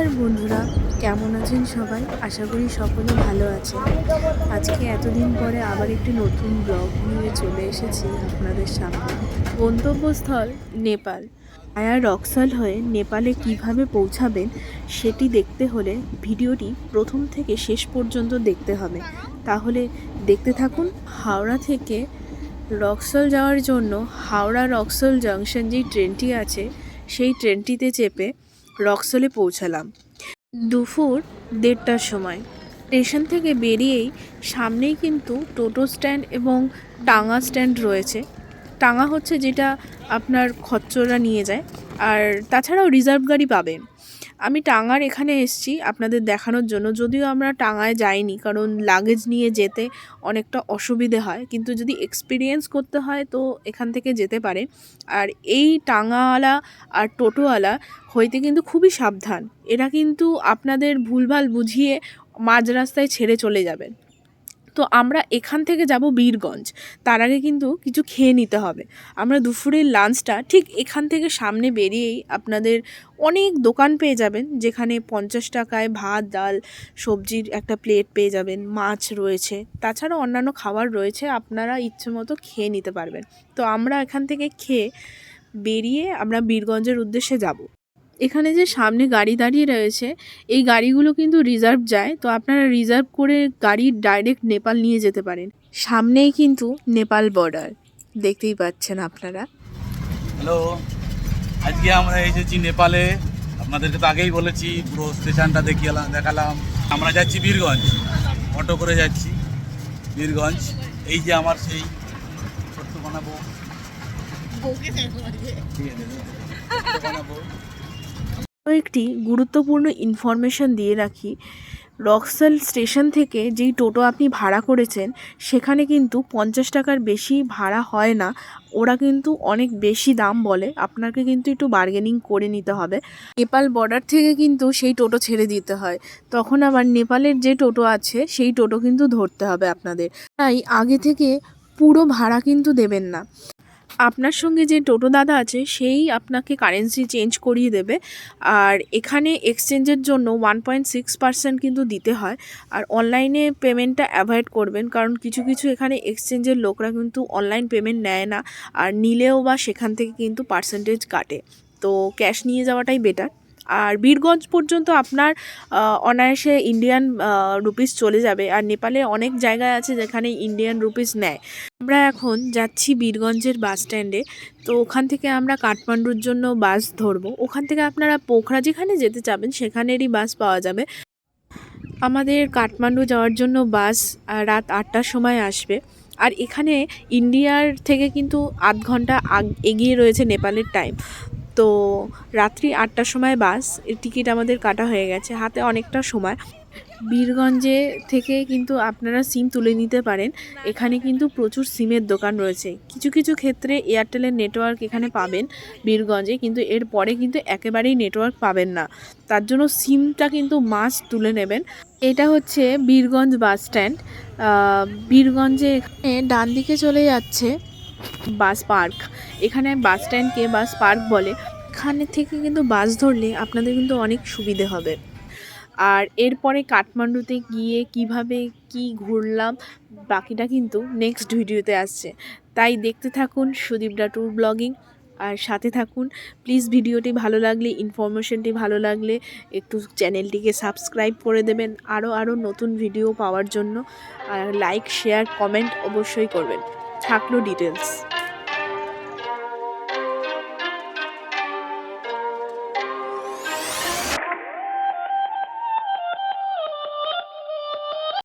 নমস্কার বন্ধুরা, কেমন আছেন সবাই? আশা করি সকলে ভালো আছেন। আজকে এতদিন পরে আবার একটি নতুন ব্লগ নিয়ে চলে এসেছি আপনাদের সামনে। গন্তব্যস্থল নেপাল। ভায়া রক্সল হয়ে নেপালে কিভাবে পৌঁছাবেন সেটি দেখতে হলে ভিডিওটি প্রথম থেকে শেষ পর্যন্ত দেখতে হবে। তাহলে দেখতে থাকুন। হাওড়া থেকে রক্সল যাওয়ার জন্য হাওড়া রক্সল জাংশন যেই ট্রেনটি আছে সেই ট্রেনটিতে চেপে রক্সলে পৌঁছালাম দুপুর 1:30টার সময়। স্টেশন থেকে বেরিয়েই সামনেই কিন্তু টোটো স্ট্যান্ড এবং টাঙা স্ট্যান্ড রয়েছে। টাঙা হচ্ছে যেটা আপনার খচ্চররা নিয়ে যায়, আর তাছাড়াও রিজার্ভ গাড়ি পাবেন। আমি টাঙার এখানে এসেছি আপনাদের দেখানোর জন্য, যদিও আমরা টাঙায় যাইনি কারণ লাগেজ নিয়ে যেতে অনেকটা অসুবিধে হয়, কিন্তু যদি এক্সপিরিয়েন্স করতে হয় তো এখান থেকে যেতে পারে। আর এই টাঙাওয়ালা আর টোটোওয়ালা হইতে কিন্তু খুবই সাবধান, এরা কিন্তু আপনাদের ভুলভাল বুঝিয়ে মাঝ রাস্তায় ছেড়ে চলে যাবেন। তো আমরা এখান থেকে যাব বীরগঞ্জ, তার আগে কিন্তু কিছু খেয়ে নিতে হবে। আমরা দুপুরের লাঞ্চটা ঠিক এখান থেকে সামনে বেরিয়েই আপনাদের অনেক দোকান পেয়ে যাবেন, যেখানে 50 টাকায় ভাত ডাল সবজির একটা প্লেট পেয়ে যাবেন, মাছ রয়েছে, তাছাড়া অন্যান্য খাবার রয়েছে, আপনারা ইচ্ছে মতো খেয়ে নিতে পারবেন। তো আমরা এখান থেকে খেয়ে বেরিয়ে আমরা বীরগঞ্জের উদ্দেশ্যে যাব। এখানে যে সামনে গাড়ি দাঁড়িয়ে রয়েছে এই গাড়িগুলো কিন্তু রিজার্ভ যায়, তো আপনারা রিজার্ভ করে গাড়ি ডাইরেক্ট নেপাল নিয়ে যেতে পারেন। সামনেই কিন্তু নেপাল বর্ডার দেখতেই পাচ্ছেন আপনারা। হ্যালো, আজকে আমরা এসেছি নেপালে। আপনাদেরকে তো আগেই বলেছি, পুরো স্টেশনটা দেখালাম। আমরা যাচ্ছি বীরগঞ্জ, অটো করে যাচ্ছি বীরগঞ্জ। এই যে আমার সেই ছোট্ট বানাবো, একটি গুরুত্বপূর্ণ ইনফরমেশন দিয়ে রাখি, রক্সল স্টেশন থেকে যেই টোটো আপনি ভাড়া করেছেন সেখানে কিন্তু 50 টাকার বেশি ভাড়া হয় না, ওরা কিন্তু অনেক বেশি দাম বলে, আপনাকে কিন্তু একটু বার্গেনিং করে নিতে হবে। নেপাল বর্ডার থেকে কিন্তু সেই টোটো ছেড়ে দিতে হয়, তখন আবার নেপালের যে টোটো আছে সেই টোটো কিন্তু ধরতে হবে আপনাদের, তাই আগে থেকে পুরো ভাড়া কিন্তু দেবেন না। আপনার সঙ্গে যে টোটো দাদা আছে সেই আপনাকে কারেন্সি চেঞ্জ করিয়ে দেবে, আর এখানে এক্সচেঞ্জের জন্য 1.6% কিন্তু দিতে হয়। আর অনলাইনে পেমেন্টটা অ্যাভয়েড করবেন, কারণ কিছু কিছু এখানে এক্সচেঞ্জের লোকরা কিন্তু অনলাইন পেমেন্ট নেয় না, আর নিলেও বা সেখান থেকে কিন্তু পার্সেন্টেজ কাটে, তো ক্যাশ নিয়ে যাওয়াটাই বেটার। আর বীরগঞ্জ পর্যন্ত আপনার অনায়াসে ইন্ডিয়ান রুপিস চলে যাবে, আর নেপালে অনেক জায়গায় আছে যেখানে ইন্ডিয়ান রুপিস নেয়। আমরা এখন যাচ্ছি বীরগঞ্জের বাস স্ট্যান্ডে, তো ওখান থেকে আমরা কাঠমান্ডুর জন্য বাস ধরবো। ওখান থেকে আপনারা পোখরা যেখানে যেতে চাবেন সেখানেরই বাস পাওয়া যাবে। আমাদের কাঠমান্ডু যাওয়ার জন্য বাস রাত 8টার সময় আসবে, আর এখানে ইন্ডিয়ার থেকে কিন্তু আধ ঘন্টা এগিয়ে রয়েছে নেপালের টাইম। তো রাত্রি 8টার সময় বাস, এর টিকিট আমাদের কাটা হয়ে গেছে, হাতে অনেকটা সময়। বীরগঞ্জে থেকে কিন্তু আপনারা সিম তুলে নিতে পারেন, এখানে কিন্তু প্রচুর সিমের দোকান রয়েছে। কিছু কিছু ক্ষেত্রে এয়ারটেলের নেটওয়ার্ক এখানে পাবেন বীরগঞ্জে, কিন্তু এর পরে কিন্তু একেবারেই নেটওয়ার্ক পাবেন না, তার জন্য সিমটা কিন্তু মাস্ট তুলে নেবেন। এটা হচ্ছে বীরগঞ্জ বাস স্ট্যান্ড। বীরগঞ্জে এখানে ডান দিকে চলে যাচ্ছে বাস পার্ক, এখানে বাস স্ট্যান্ডকে বাস পার্ক বলে। এখানে থেকে কিন্তু বাস ধরলে আপনাদের কিন্তু অনেক সুবিধে হবে। আর এরপরে কাঠমান্ডুতে গিয়ে কিভাবে কি ঘুরলাম বাকিটা কিন্তু নেক্সট ভিডিওতে আসছে, তাই দেখতে থাকুন সুদীপদা ট্যুর ব্লগিং, আর সাথে থাকুন। প্লিজ ভিডিওটি ভালো লাগলে, ইনফরমেশনটি ভালো লাগলে একটু চ্যানেলটিকে সাবস্ক্রাইব করে দেবেন আরও নতুন ভিডিও পাওয়ার জন্য। আর লাইক শেয়ার কমেন্ট অবশ্যই করবেন। থাকলো ডিটেলস।